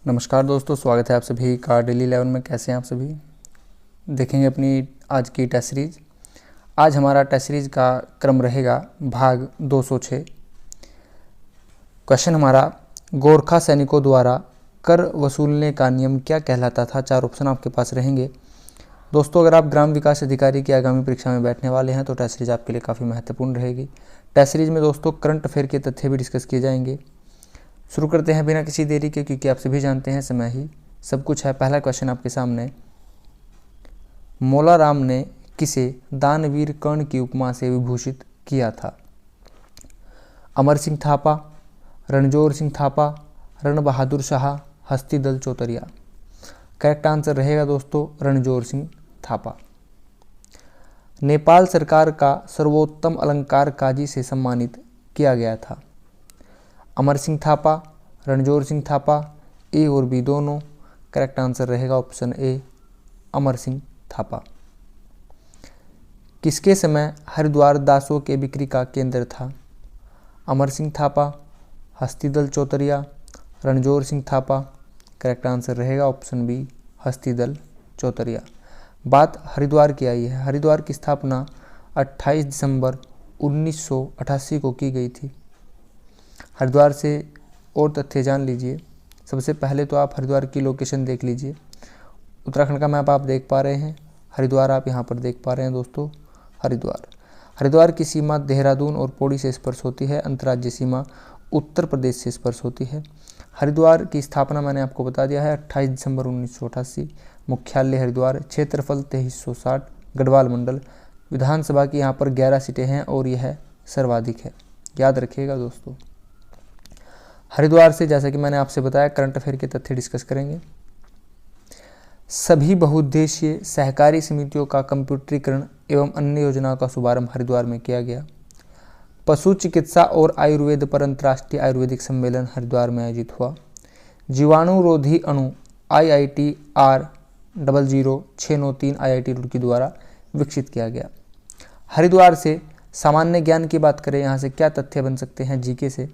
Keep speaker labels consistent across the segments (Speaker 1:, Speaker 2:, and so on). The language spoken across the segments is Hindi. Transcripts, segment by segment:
Speaker 1: नमस्कार दोस्तों, स्वागत है आप सभी का डेली 11 में। कैसे हैं आप सभी। देखेंगे अपनी आज की टेस्ट सीरीज। आज हमारा टेस्ट सीरीज का क्रम रहेगा भाग 206। क्वेश्चन हमारा, गोरखा सैनिकों द्वारा कर वसूलने का नियम क्या कहलाता था। 4 ऑप्शन आपके पास रहेंगे। दोस्तों, अगर आप ग्राम विकास अधिकारी की आगामी परीक्षा में बैठने वाले हैं तो टेस्ट सीरीज आपके लिए काफ़ी महत्वपूर्ण रहेगी। टेस्ट सीरीज में दोस्तों करंट अफेयर के तथ्य भी डिस्कस किए जाएंगे। शुरू करते हैं बिना किसी देरी के, क्योंकि आप सभी जानते हैं समय ही सब कुछ है। पहला क्वेश्चन आपके सामने, मोलाराम ने किसे दानवीर कर्ण की उपमा से विभूषित किया था। अमर सिंह थापा, रणजोर सिंह थापा, रण बहादुर शाह, हस्तीदल चौतरिया। करेक्ट आंसर रहेगा दोस्तों रणजोर सिंह थापा। नेपाल सरकार का सर्वोत्तम अलंकार काजी से सम्मानित किया गया था। अमर सिंह थापा, रणजोर सिंह थापा, ए और बी दोनों। करेक्ट आंसर रहेगा ऑप्शन ए, अमर सिंह थापा। किसके समय हरिद्वार दासों के बिक्री का केंद्र था। अमर सिंह थापा, हस्तीदल चौतरिया, रणजोर सिंह थापा। करेक्ट आंसर रहेगा ऑप्शन बी, हस्तीदल चौतरिया। बात हरिद्वार की आई है। हरिद्वार की स्थापना 28 दिसंबर 1988 को की गई थी। हरिद्वार से और तथ्य जान लीजिए। सबसे पहले तो आप हरिद्वार की लोकेशन देख लीजिए। उत्तराखंड का मैप आप देख पा रहे हैं, हरिद्वार आप यहाँ पर देख पा रहे हैं दोस्तों। हरिद्वार की सीमा देहरादून और पौड़ी से स्पर्श होती है। अंतर्राज्यीय सीमा उत्तर प्रदेश से स्पर्श होती है। हरिद्वार की स्थापना मैंने आपको बता दिया है 28 दिसंबर 1988। मुख्यालय हरिद्वार, क्षेत्रफल 2360, गढ़वाल मंडल। विधानसभा की यहाँ पर 11 सीटें हैं और यह सर्वाधिक है, याद रखिएगा दोस्तों। हरिद्वार से जैसा कि मैंने आपसे बताया करंट अफेयर के तथ्य डिस्कस करेंगे। सभी बहुउद्देशीय सहकारी समितियों का कंप्यूटरीकरण एवं अन्य योजनाओं का शुभारंभ हरिद्वार में किया गया। पशु चिकित्सा और आयुर्वेद पर अंतर्राष्ट्रीय आयुर्वेदिक सम्मेलन हरिद्वार में आयोजित हुआ। जीवाणुरोधी अणु IITR-00693 IIT रुड़की द्वारा विकसित किया गया। हरिद्वार से सामान्य ज्ञान की बात करें, यहाँ से क्या तथ्य बन सकते हैं जीके से।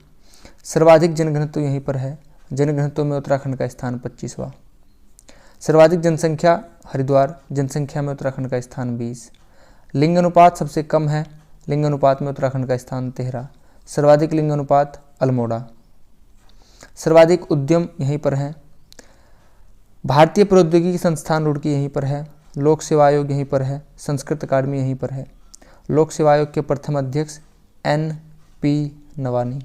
Speaker 1: सर्वाधिक जनघनत्व यहीं पर है। जनघनत्व में उत्तराखंड का स्थान 25वां। सर्वाधिक जनसंख्या हरिद्वार, जनसंख्या में उत्तराखंड का स्थान 20। लिंग अनुपात सबसे कम है, लिंग अनुपात में उत्तराखंड का स्थान 13। सर्वाधिक लिंग अनुपात अल्मोड़ा। सर्वाधिक उद्यम यहीं पर है। भारतीय प्रौद्योगिकी संस्थान रुड़की यहीं पर है। लोक सेवा आयोग यहीं पर है। संस्कृत अकादमी यहीं पर है। लोक सेवा आयोग के प्रथम अध्यक्ष NP नवानी।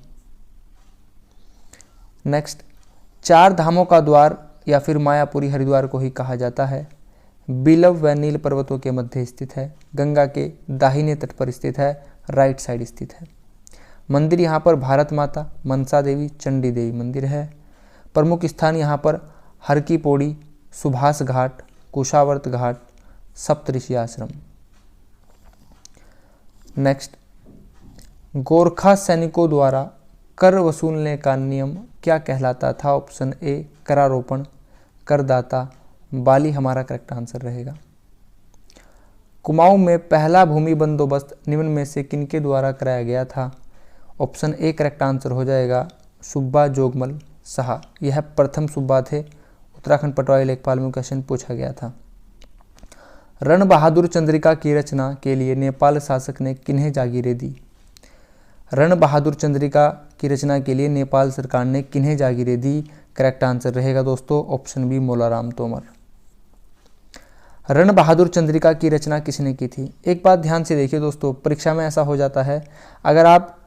Speaker 1: नेक्स्ट, 4 धामों का द्वार या फिर मायापुरी हरिद्वार को ही कहा जाता है। बिलव व नील पर्वतों के मध्य स्थित है। गंगा के दाहिने तट पर स्थित है, राइट साइड स्थित है। मंदिर यहाँ पर भारत माता, मनसा देवी, चंडी देवी मंदिर है। प्रमुख स्थान यहाँ पर हर की पौड़ी, सुभाष घाट, कुशावर्त घाट, सप्तऋषि आश्रम। नेक्स्ट, गोरखा सैनिकों द्वारा कर वसूलने का नियम क्या कहलाता था। ऑप्शन ए, करारोपण, करदाता, बाली हमारा करेक्ट आंसर रहेगा। कुमाऊं में पहला भूमि बंदोबस्त निम्न में से किनके द्वारा कराया गया था। ऑप्शन ए करेक्ट आंसर हो जाएगा, सुब्बा जोगमल शाह। यह प्रथम सुब्बा थे। उत्तराखंड पटवारी लेखपाल में क्वेश्चन पूछा गया था। रण बहादुर चंद्रिका की रचना के लिए नेपाल शासक ने किन्हें जागीरें दी। रण बहादुर चंद्रिका की रचना के लिए नेपाल सरकार ने किन्हें जागीरें दी। करेक्ट आंसर रहेगा दोस्तों ऑप्शन बी, मोलाराम तोमर। रण बहादुर चंद्रिका की रचना किसने की थी। एक बात ध्यान से देखिए दोस्तों, परीक्षा में ऐसा हो जाता है, अगर आप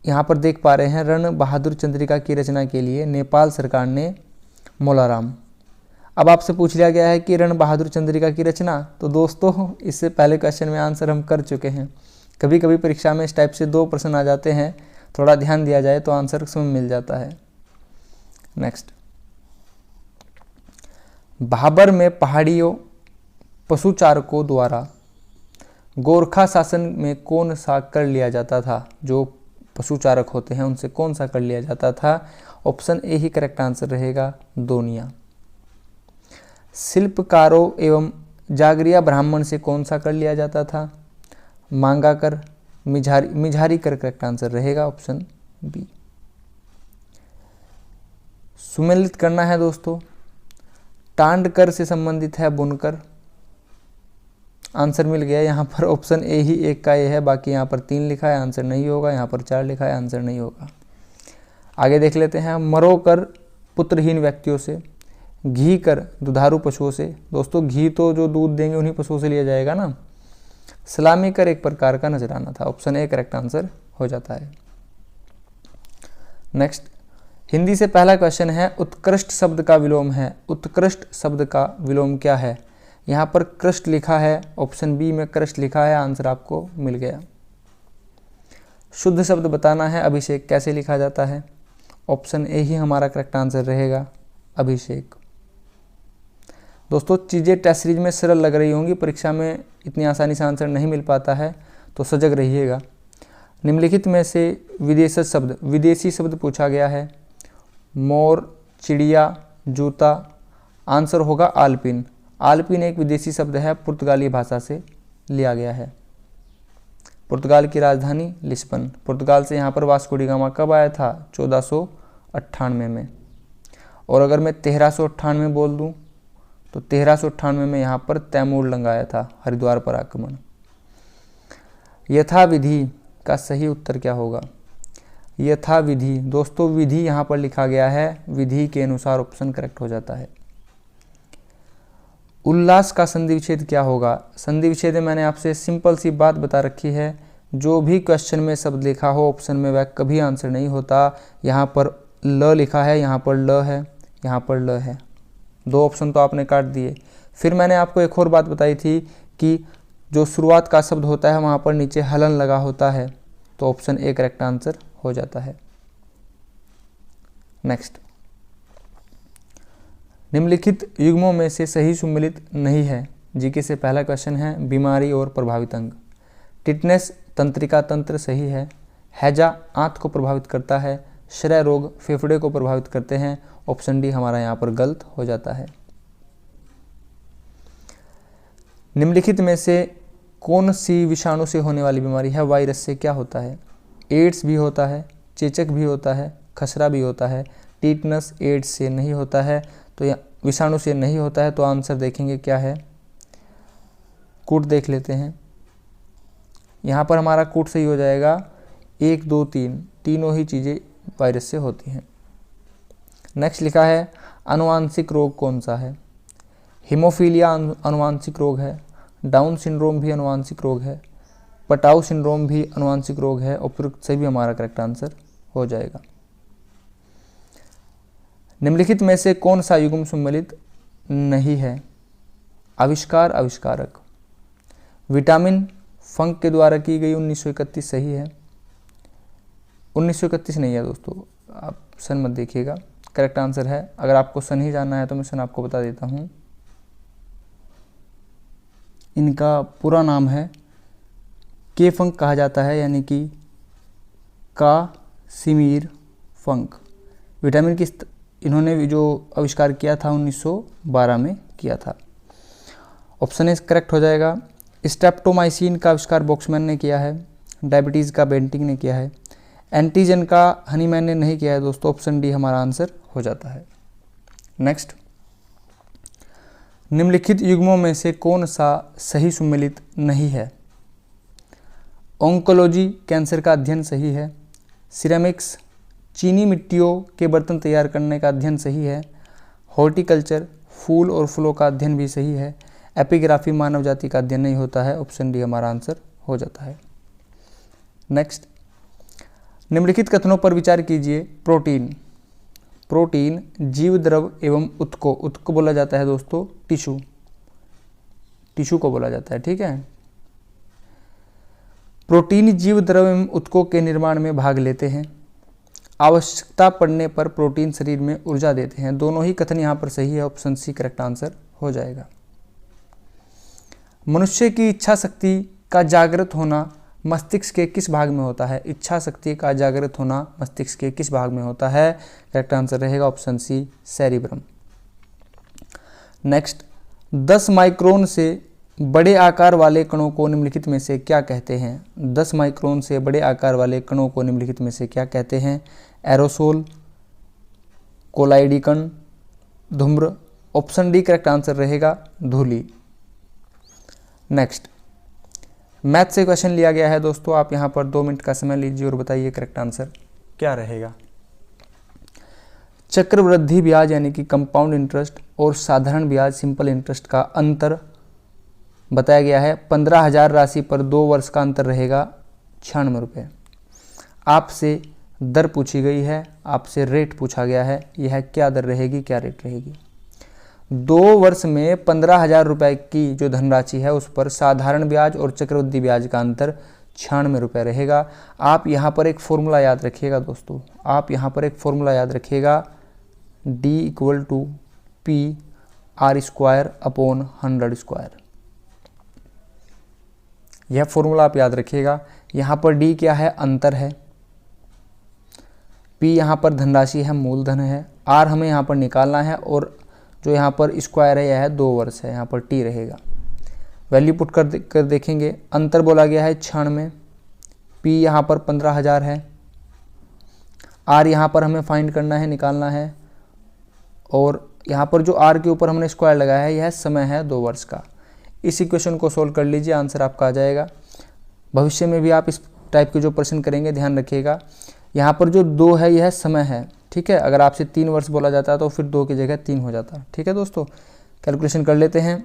Speaker 1: यहाँ पर देख पा रहे हैं रण बहादुर चंद्रिका की रचना के लिए नेपाल सरकार ने मोलाराम। अब आपसे पूछ लिया गया है कि रण बहादुर चंद्रिका की रचना, तो दोस्तों इससे पहले क्वेश्चन में आंसर हम कर चुके हैं। कभी कभी परीक्षा में इस टाइप से 2 प्रश्न आ जाते हैं, थोड़ा ध्यान दिया जाए तो आंसर उसमें मिल जाता है। नेक्स्ट, भाबर में पहाड़ियों पशुचारकों द्वारा गोरखा शासन में कौन सा कर लिया जाता था। जो पशुचारक होते हैं उनसे कौन सा कर लिया जाता था। Option A he correct answer रहेगा, दोनिया। शिल्पकारों एवं जागरिया ब्राह्मण से कौन सा कर लिया जाता था। मांगा कर, मिझारी कर करेक्ट आंसर रहेगा ऑप्शन बी। सुमेलित करना है दोस्तों, टांडकर से संबंधित है बुनकर। आंसर मिल गया यहाँ पर, ऑप्शन ए ही एक का ए है, बाकी यहाँ पर 3 लिखा है, आंसर नहीं होगा। यहाँ पर 4 लिखा है, आंसर नहीं होगा। आगे देख लेते हैं, मरो कर पुत्रहीन व्यक्तियों से, घी कर दुधारू पशुओं से। दोस्तों घी तो जो दूध देंगे उन्हीं पशुओं से लिया जाएगा ना। सलामी कर एक प्रकार का नजराना था। ऑप्शन ए करेक्ट आंसर हो जाता है। नेक्स्ट, हिंदी से पहला क्वेश्चन है, उत्कृष्ट शब्द का विलोम है। उत्कृष्ट शब्द का विलोम क्या है? यहाँ पर कृष्ट लिखा है, ऑप्शन बी में कृष्ट लिखा है, आंसर आपको मिल गया। शुद्ध शब्द बताना है, अभिषेक कैसे लिखा जाता है? ऑप्शन ए ही हमारा करेक्ट आंसर रहेगा, अभिषेक। दोस्तों चीज़ें टेस्ट सीरीज में सरल लग रही होंगी, परीक्षा में इतनी आसानी से आंसर नहीं मिल पाता है, तो सजग रहिएगा। निम्नलिखित में से विदेशी शब्द पूछा गया है। मोर, चिड़िया, जूता। आंसर होगा आल्पिन। आल्पिन एक विदेशी शब्द है, पुर्तगाली भाषा से लिया गया है। पुर्तगाल की राजधानी लिस्बन। पुर्तगाल से यहाँ पर वास्को डी गामा कब आया था? 1498 में। और अगर मैं 1398 बोल दूँ तो 1398 में यहाँ पर तैमूर लंग आया था, हरिद्वार पर आक्रमण। यथाविधि का सही उत्तर क्या होगा? यथाविधि, दोस्तों विधि यहाँ पर लिखा गया है, विधि के अनुसार ऑप्शन करेक्ट हो जाता है। उल्लास का संधि विच्छेद क्या होगा? संधि विच्छेद में मैंने आपसे सिंपल सी बात बता रखी है, जो भी क्वेश्चन में शब्द लिखा हो ऑप्शन में वह कभी आंसर नहीं होता। यहाँ पर ल लिखा है, यहाँ पर ल है, यहाँ पर ल है, 2 ऑप्शन तो आपने काट दिए। फिर मैंने आपको एक और बात बताई थी कि जो शुरुआत का शब्द होता है वहाँ पर नीचे हलन लगा होता है, तो ऑप्शन ए करेक्ट आंसर हो जाता है। नेक्स्ट, निम्नलिखित युग्मों में से सही सुमेलित नहीं है। जीके से पहला क्वेश्चन है, बीमारी और प्रभावित अंग। टिटनेस तंत्रिका तंत्र सही है। हैजा आंत को प्रभावित करता है। श्रय रोग फेफड़े को प्रभावित करते हैं। ऑप्शन डी हमारा यहाँ पर गलत हो जाता है। निम्नलिखित में से कौन सी विषाणु से होने वाली बीमारी है? वायरस से क्या होता है? एड्स भी होता है, चेचक भी होता है, खसरा भी होता है। टिटनस एड्स से नहीं होता है, तो यह विषाणु से नहीं होता है, तो आंसर देखेंगे क्या है। कूट देख लेते हैं। यहाँ पर हमारा कूट सही हो जाएगा। 1, 2, 3 तीनों ही चीज़ें वायरस से होती हैं। नेक्स्ट लिखा है, आनुवांशिक रोग कौन सा है? हीमोफीलिया आनुवांशिक रोग है। डाउन सिंड्रोम भी आनुवांशिक रोग है। पटाउ सिंड्रोम भी आनुवांशिक रोग है। उपयुक्त से भी हमारा करेक्ट आंसर हो जाएगा। निम्नलिखित में से कौन सा युग्म सम्मिलित नहीं है? आविष्कार, आविष्कारक। विटामिन फंक के द्वारा की गई 1931 सही है। 1931 नहीं है दोस्तों, आप सन मत देखिएगा, करेक्ट आंसर है। अगर आपको सन ही जानना है तो मैं सन आपको बता देता हूँ। इनका पूरा नाम है, के फंक कहा जाता है, यानी कि कासिमिर फंक। विटामिन की इन्होंने जो आविष्कार किया था 1912 में किया था। ऑप्शन ए करेक्ट हो जाएगा। स्ट्रेप्टोमाइसिन का आविष्कार बॉक्समैन ने किया है। डायबिटीज़ का बेंटिंग ने किया है। एंटीजन का हनीमैन ने नहीं किया है दोस्तों। ऑप्शन डी हमारा आंसर हो जाता है। नेक्स्ट, निम्नलिखित युग्मों में से कौन सा सही सुमेलित नहीं है? ओंकोलॉजी कैंसर का अध्ययन सही है। सिरेमिक्स चीनी मिट्टियों के बर्तन तैयार करने का अध्ययन सही है। हॉर्टिकल्चर फूल और फलों का अध्ययन भी सही है। एपिग्राफी मानव जाति का अध्ययन नहीं होता है। ऑप्शन डी हमारा आंसर हो जाता है। नेक्स्ट, निम्नलिखित कथनों पर विचार कीजिए। प्रोटीन, प्रोटीन जीव द्रव एवं उत्क को बोला जाता है दोस्तों टिश्यू, टिश्यू को बोला जाता है, ठीक है। प्रोटीन जीव द्रव एवं उत्कों के निर्माण में भाग लेते हैं। आवश्यकता पड़ने पर प्रोटीन शरीर में ऊर्जा देते हैं। दोनों ही कथन यहाँ पर सही है। ऑप्शन सी करेक्ट आंसर हो जाएगा। मनुष्य की इच्छा शक्ति का जागृत होना मस्तिष्क के किस भाग में होता है? इच्छा शक्ति का जागृत होना मस्तिष्क के किस भाग में होता है? करेक्ट आंसर रहेगा option C, cerebrum. Next, 10 micron से बड़े आकार वाले कणों को निम्नलिखित में से क्या कहते हैं? 10 माइक्रोन से बड़े आकार वाले कणों को निम्नलिखित में से क्या कहते हैं? एरोसोल, कोलाइडी कण, धूम्र। ऑप्शन डी करेक्ट आंसर रहेगा धूली। नेक्स्ट, मैथ से क्वेश्चन लिया गया है दोस्तों, आप यहाँ पर 2 मिनट का समय लीजिए और बताइए करेक्ट आंसर क्या रहेगा। चक्रवृद्धि ब्याज यानी कि कंपाउंड इंटरेस्ट और साधारण ब्याज सिंपल इंटरेस्ट का अंतर बताया गया है। 15,000 राशि पर 2 वर्ष का अंतर रहेगा 96 रुपये। आपसे दर पूछी गई है, आपसे रेट पूछा गया है, यह क्या दर रहेगी, क्या रेट रहेगी। 2 वर्ष में 15,000 रुपये की जो धनराशि है उस पर साधारण ब्याज और चक्रवृद्धि ब्याज का अंतर 96 रुपये रहेगा। आप यहाँ पर एक फॉर्मूला याद रखिएगा दोस्तों, आप यहाँ पर एक फॉर्मूला याद रखिएगा, D = P/r²/100²। यह फॉर्मूला आप याद रखिएगा। यहाँ पर D क्या है, अंतर है, P यहाँ पर धनराशि है, मूलधन है, R हमें यहाँ पर निकालना है और जो यहाँ पर स्क्वायर है यह है 2 वर्ष है, यहाँ पर T रहेगा। वैल्यू पुट कर देखेंगे, अंतर बोला गया है 96, P यहाँ पर 15,000 है, R यहाँ पर हमें फाइंड करना है, निकालना है, और यहाँ पर जो R के ऊपर हमने स्क्वायर लगाया है यह समय है 2 वर्ष का। इस इक्वेशन को सोल्व कर लीजिए, आंसर आपका आ जाएगा। भविष्य में भी आप इस टाइप के जो प्रश्न करेंगे ध्यान रखिएगा, यहाँ पर जो 2 है यह समय है, ठीक है। अगर आपसे 3 वर्ष बोला जाता है तो फिर 2 की जगह 3 हो जाता, ठीक है दोस्तों। कैलकुलेशन कर लेते हैं।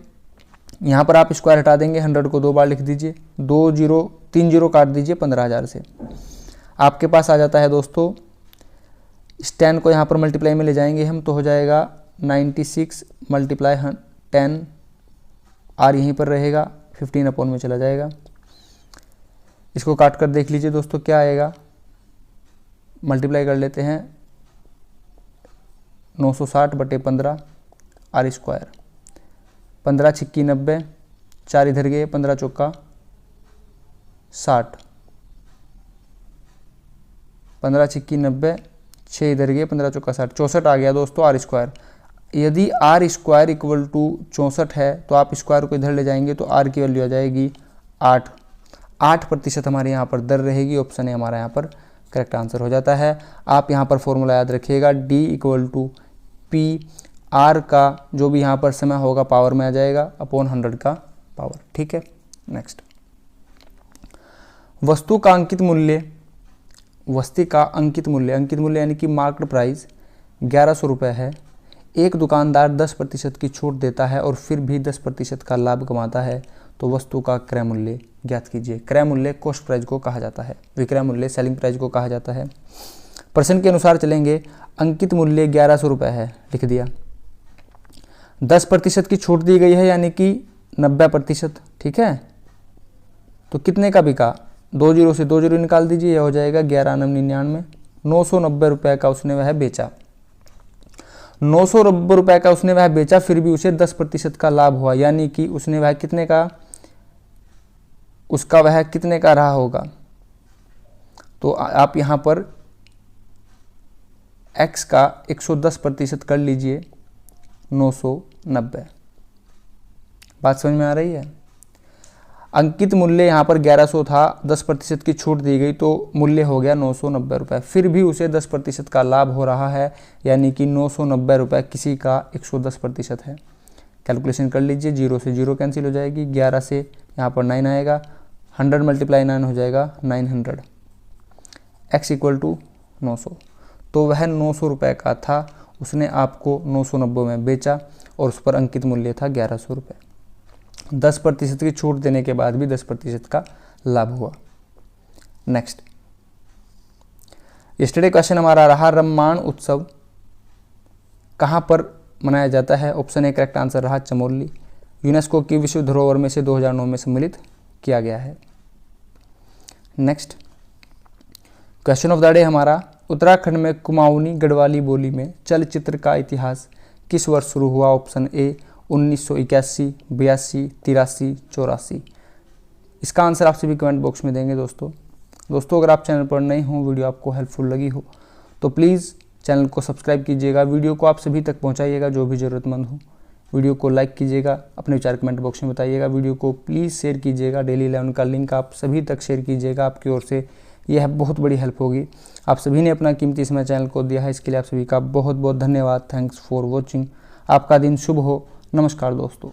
Speaker 1: यहाँ पर आप स्क्वायर हटा देंगे, 100 को 2 बार लिख दीजिए, 3 जीरो काट दीजिए 15,000 से, आपके पास आ जाता है दोस्तों। इस 10 को यहाँ पर मल्टीप्लाई में ले जाएंगे हम तो हो जाएगा 96 × 10, R यहीं पर रहेगा, 15 अपॉन में चला जाएगा। इसको काट कर देख लीजिए दोस्तों क्या आएगा, मल्टीप्लाई कर लेते हैं, 960/15 R²। 15 छिक्की 90, 4 इधर गए, 15 चौका 60, 15 छिक्की 90, 6 इधर गए, 15 चौका 60, 64 आ गया दोस्तों R²। यदि R² = 64 है तो आप स्क्वायर को इधर ले जाएंगे तो R की वैल्यू आ जाएगी 8% हमारे यहाँ पर दर रहेगी। ऑप्शन है हमारा यहाँ पर करेक्ट आंसर हो जाता है। आप यहाँ पर फॉर्मूला याद रखिएगा, D = P, R का जो भी यहाँ पर समय होगा पावर में आ जाएगा अपॉन 100 का पावर, ठीक है। नेक्स्ट, वस्तु का अंकित मूल्य यानी कि मार्केट प्राइस 1100 रुपये है। एक दुकानदार 10% की छूट देता है और फिर भी 10% का लाभ कमाता है, तो वस्तु का क्रय मूल्य ज्ञात कीजिए। क्रय मूल्य कॉस्ट प्राइस को कहा जाता है, विक्रय मूल्य सेलिंग प्राइस को कहा जाता है। प्रश्न के अनुसार चलेंगे, अंकित मूल्य 1100 रुपये है, लिख दिया, 10% की छूट दी गई है यानी कि 90%, ठीक है। तो कितने का बिका, 2 जीरो से 2 जीरो निकाल दीजिए, यह हो जाएगा 11,99, 990 रुपये का उसने वह बेचा। 990 रुपये का उसने वह बेचा, फिर भी उसे 10% का लाभ हुआ, यानी कि उसने वह कितने का, उसका वह कितने का रहा होगा। तो आप यहाँ पर x का 110% कर लीजिए, 990। बात समझ में आ रही है। अंकित मूल्य यहाँ पर 1100 था, 10% की छूट दी गई तो मूल्य हो गया 990 रुपये, फिर भी उसे 10% का लाभ हो रहा है, यानी कि 990 रुपये किसी का 110% है। कैलकुलेशन कर लीजिए, 0 से 0 कैंसिल हो जाएगी, 11 से यहाँ पर 9 आएगा, 100 × 9 हो जाएगा 900, x = 900। तो वह 900 रुपये का था, उसने आपको 990 में बेचा और उस पर अंकित मूल्य था 1100 रुपये। 10% की छूट देने के बाद भी 10% का लाभ हुआ। नेक्स्ट, यस्टरडे क्वेश्चन हमारा रहा, रम्माण उत्सव कहाँ पर मनाया जाता है। ऑप्शन ए करेक्ट आंसर रहा चमोली, यूनेस्को की विश्व धरोहर में से 2009 में सम्मिलित किया गया है। Next, question of the day हमारा, उत्तराखंड में कुमाऊनी गढ़वाली बोली में चलचित्र का इतिहास किस वर्ष शुरू हुआ। Option A 1981, 82, 83, 84। इसका आंसर आप सभी कमेंट बॉक्स में देंगे दोस्तों। अगर आप चैनल पर नए हों, वीडियो आपको हेल्पफुल लगी हो तो प्लीज़ चैनल को सब्सक्राइब कीजिएगा, वीडियो को आप सभी तक पहुंचाइएगा जो भी ज़रूरतमंद हो। वीडियो को लाइक कीजिएगा, अपने विचार कमेंट बॉक्स में बताइएगा। वीडियो को प्लीज़ शेयर कीजिएगा, डेली 11 का लिंक आप सभी तक शेयर कीजिएगा। आपकी ओर से यह बहुत बड़ी हेल्प होगी। आप सभी ने अपना कीमती समय चैनल को दिया है, इसके लिए आप सभी का बहुत बहुत धन्यवाद। Thanks for watching. आपका दिन शुभ हो। नमस्कार दोस्तों।